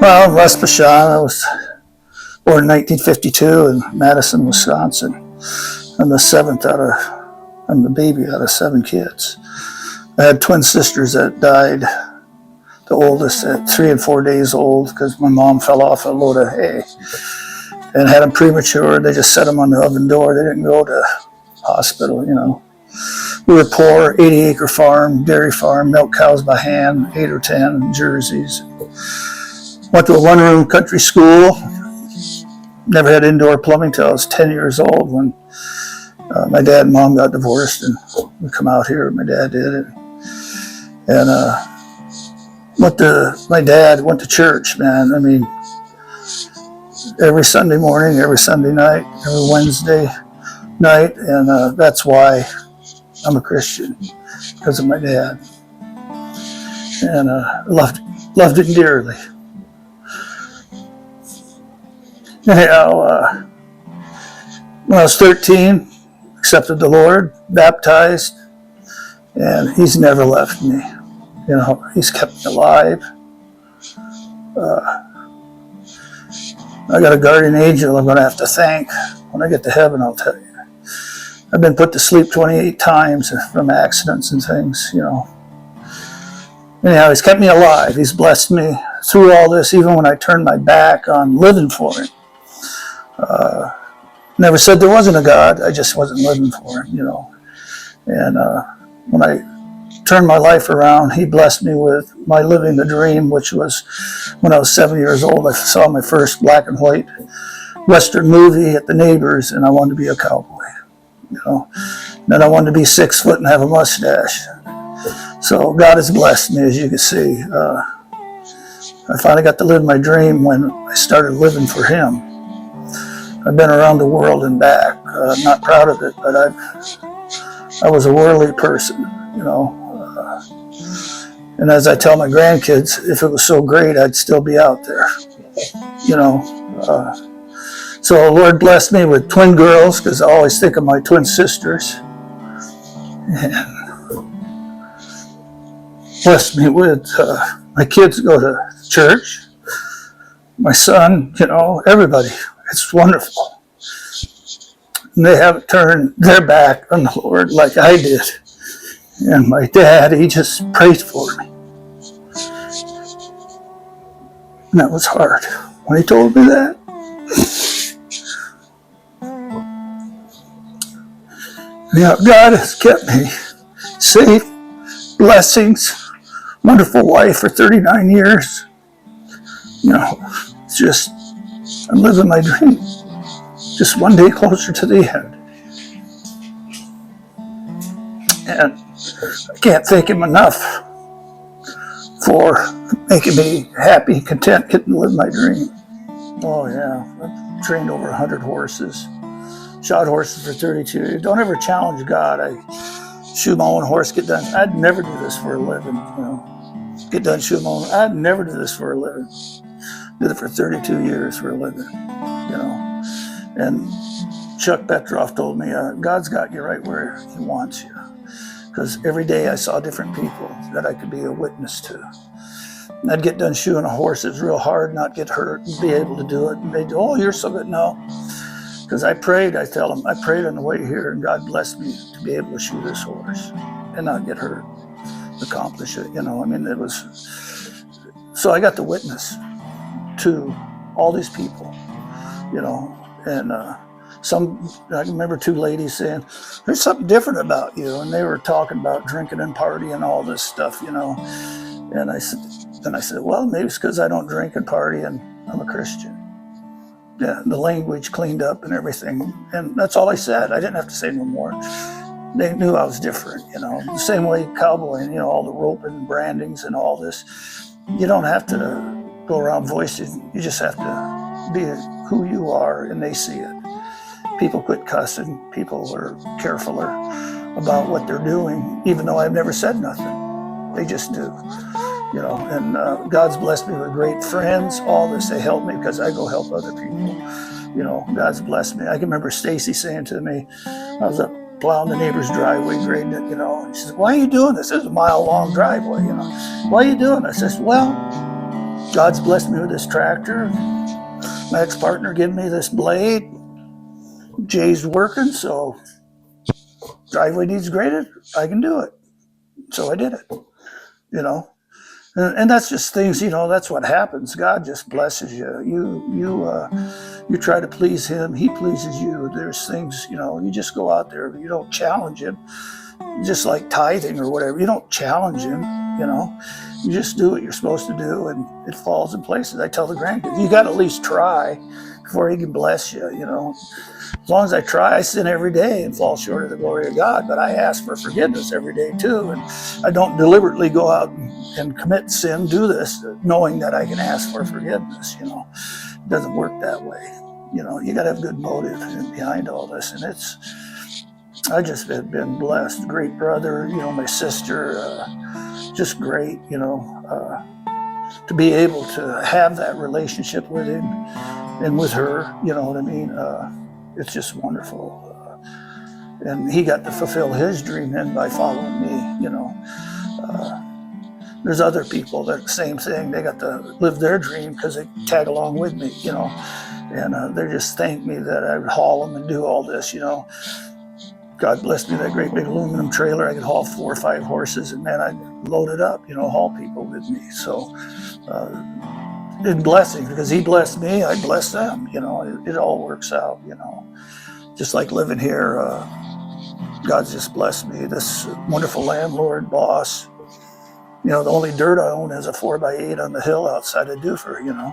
Well, Russ, I was born in 1952 in Madison, Wisconsin. I'm the seventh I'm the baby out of 7 kids. I had twin sisters that died, the oldest at 3 and 4 days old because my mom fell off a load of hay and had them premature. They just set them on the oven door. They didn't go to hospital. We were poor, 80-acre farm, dairy farm, milk cows by hand, 8 or 10 jerseys. Went to a one-room country school. Never had indoor plumbing till I was 10 years old when my dad and mom got divorced, and we come out here. My dad did, and my dad went to church. Man, I mean, every Sunday morning, every Sunday night, every Wednesday night, and that's why I'm a Christian, because of my dad, and loved it dearly. Anyhow, when I was 13, accepted the Lord, baptized, and He's never left me. He's kept me alive. I got a guardian angel I'm going to have to thank. When I get to heaven, I'll tell you. I've been put to sleep 28 times from accidents and things, Anyhow, He's kept me alive. He's blessed me through all this, even when I turned my back on living for Him. Never said there wasn't a God. I just wasn't living for Him, And when I turned my life around, He blessed me with my living the dream, which was when I was 7 years old. I saw my first black and white Western movie at the Neighbors, and I wanted to be a cowboy. Then I wanted to be 6 foot and have a mustache. So God has blessed me, as you can see. I finally got to live my dream when I started living for Him. I've been around the world and back. I'm not proud of it, but I was a worldly person, and as I tell my grandkids, if it was so great, I'd still be out there, So the Lord blessed me with twin girls, because I always think of my twin sisters, and blessed me with my kids go to church, my son, everybody. It's wonderful. And they haven't turned their back on the Lord like I did. And my dad, he just prayed for me. And that was hard when he told me that. God has kept me safe, blessings, wonderful wife for 39 years. It's just, I'm living my dream, just one day closer to the end. And I can't thank Him enough for making me happy, content, getting to live my dream. Oh yeah, I've trained over 100 horses, shot horses for 32 years. Don't ever challenge God. I shoot my own horse, get done. I'd never do this for a living, Get done shooting my own. I'd never do this for a living. Did it for 32 years for a living, And Chuck Petroff told me, God's got you right where He wants you. Because every day I saw different people that I could be a witness to. And I'd get done shooting a horse. It was real hard, not get hurt, and be able to do it. And they'd go, oh, you're so good. No. Because I prayed, I tell them, I prayed on the way here, and God blessed me to be able to shoot this horse and not get hurt, accomplish it. It was, so I got to witness to all these people, and I remember 2 ladies saying, there's something different about you, and they were talking about drinking and partying and all this stuff, and I said, well, maybe it's because I don't drink and party and I'm a Christian. Yeah, the language cleaned up and everything, and that's all I said. I didn't have to say no more. They knew I was different, the same way cowboying, all the roping and brandings and all this. You don't have to go around voicing. You just have to be who you are, and they see it. People quit cussing. People are carefuler about what they're doing, even though I've never said nothing. They just do, And God's blessed me with great friends. All this, they help me because I go help other people. God's blessed me. I can remember Stacy saying to me, I was up plowing the neighbor's driveway, grading it, She says, why are you doing this? This is a mile-long driveway, Why are you doing this? I says, well, God's blessed me with this tractor. My ex-partner gave me this blade. Jay's working, so driveway needs graded. I can do it. So I did it, you know. And that's just things, you know, that's what happens. God just blesses you. You try to please him. He pleases you. There's things, you know, you just go out there. You don't challenge him. Just like tithing or whatever. You don't challenge him, you know. You just do what you're supposed to do, and it falls in places. I tell the grandkids, you got to at least try before he can bless you, you know. As long as I try, I sin every day and fall short of the glory of God, but I ask for forgiveness every day too. And I don't deliberately go out and commit sin, do this, knowing that I can ask for forgiveness, you know. It doesn't work that way. You know, you got to have good motive behind all this. And I just have been blessed. Great brother, you know, my sister, just great, you know, to be able to have that relationship with him and with her, you know what I mean? It's just wonderful. And he got to fulfill his dream then by following me, you know. There's other people that same thing. They got to live their dream because they tag along with me, you know. And they just thank me that I would haul them and do all this, you know. God blessed me with that great big aluminum trailer. I could haul 4 or 5 horses, and man, I'd load it up, you know, haul people with me. So, in blessing, because he blessed me, I bless them, you know, it all works out, you know. Just like living here, God's just blessed me. This wonderful landlord, boss, you know, the only dirt I own is a 4x8 on the hill outside of Duffer, you know.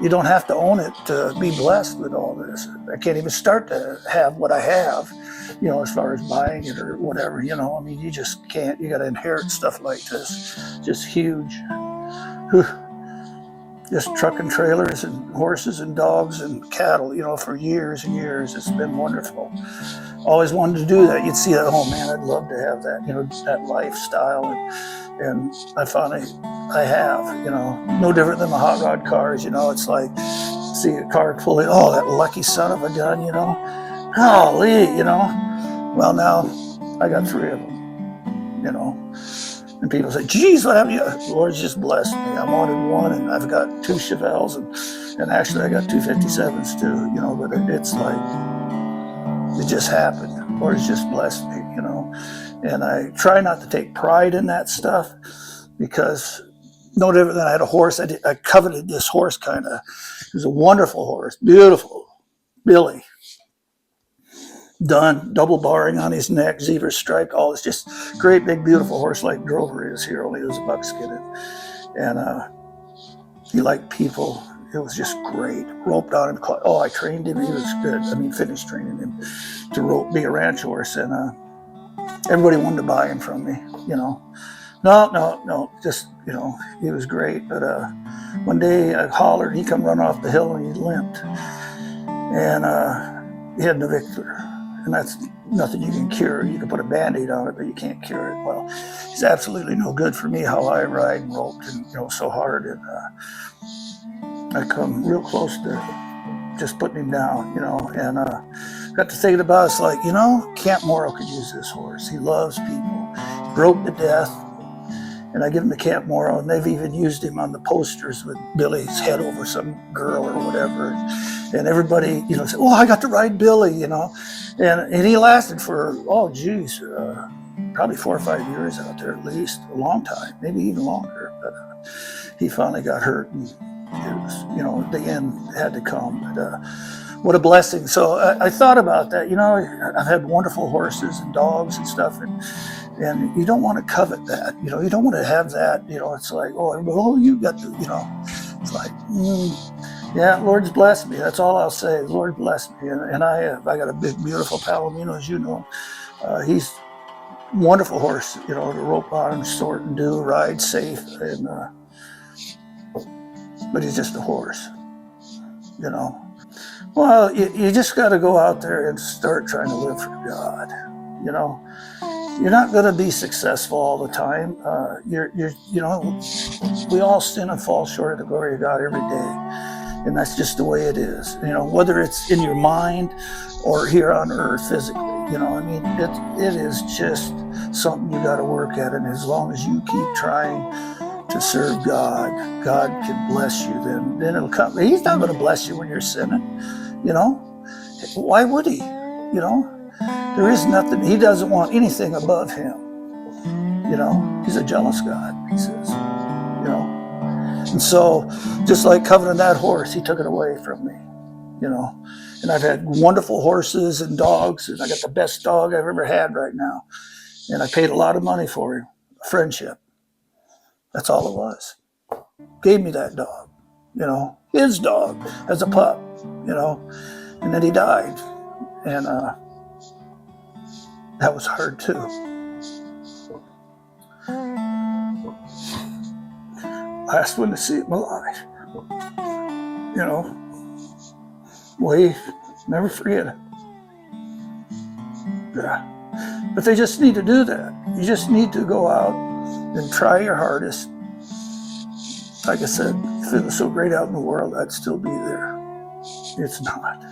You don't have to own it to be blessed with all this. I can't even start to have what I have, you know, as far as buying it or whatever, you know. I mean, you just can't. You got to inherit stuff like this. Just huge. Just trucking trailers and horses and dogs and cattle, you know, for years and years. It's been wonderful. Always wanted to do that. You'd see that, oh man, I'd love to have that, you know, that lifestyle. And I finally, I have, you know, no different than the hot rod cars, you know. It's like, see a car pulling, oh, that lucky son of a gun, you know. Golly, you know. Well, now I got 3 of them, you know. And people say, geez, what have you? The Lord's just blessed me. I wanted one, and I've got 2 Chevelles, and actually I got 2 57s too, you know, but it's like, it just happened. The Lord's just blessed me, you know. And I try not to take pride in that stuff, because no different than I had a horse. I coveted this horse kind of. It was a wonderful horse, beautiful, Billy. Done, double barring on his neck, zebra stripe, all this, just great big beautiful horse like Drover is here, only it was a buckskin. And he liked people. It was just great. Roped on him. Oh, I trained him. He was good. I mean, finished training him to be a ranch horse. And everybody wanted to buy him from me, you know. No, just, you know, he was great. But one day I hollered, he come run off the hill and he limped. And he had navicular. And that's nothing you can cure. You can put a Band-Aid on it, but you can't cure it. Well, it's absolutely no good for me how I ride and roped and, you know, so hard. And I come real close to just putting him down, you know, and got to thinking about it. It's like, you know, Camp Morrow could use this horse. He loves people. He broke to death. And I give him to Camp Morrow, and they've even used him on the posters with Billy's head over some girl or whatever. And everybody, you know, said, oh, I got to ride Billy, you know. And he lasted for, probably 4 or 5 years out there at least, a long time, maybe even longer. But he finally got hurt, and it was, you know, the end had to come. But what a blessing. So I thought about that. You know, I've had wonderful horses and dogs and stuff, and you don't want to covet that. You know, you don't want to have that. You know, it's like, oh, you got to, you know, it's like, yeah, Lord's blessed me. That's all I'll say. Lord blessed me. And I got a big, beautiful Palomino, as you know. He's a wonderful horse, you know, to rope on and sort and do, ride safe. And but he's just a horse, you know. Well, you just got to go out there and start trying to live for God, you know. You're not going to be successful all the time. You know, we all sin and fall short of the glory of God every day. And that's just the way it is. You know, whether it's in your mind or here on earth physically, you know, I mean, it is just something you got to work at. And as long as you keep trying to serve God, God can bless you then. Then it'll come. He's not going to bless you when you're sinning. You know? Why would he? You know? There is nothing. He doesn't want anything above him. You know? He's a jealous God, he says. You know? And so, just like coveting that horse, he took it away from me. You know? And I've had wonderful horses and dogs, and I got the best dog I've ever had right now. And I paid a lot of money for him. Friendship. That's all it was. Gave me that dog, you know, his dog as a pup, you know, and then he died. And that was hard too. Last one to see him alive, you know. Well, never forget it. Yeah. But they just need to do that. You just need to go out and try your hardest. Like I said, if it was so great out in the world, I'd still be there. It's not.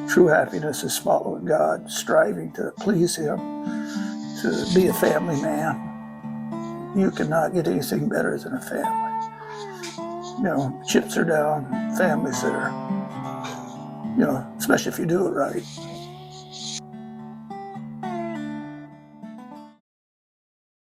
True happiness is following God, striving to please Him, to be a family man. You cannot get anything better than a family. You know, chips are down, family's there. You know, especially if you do it right.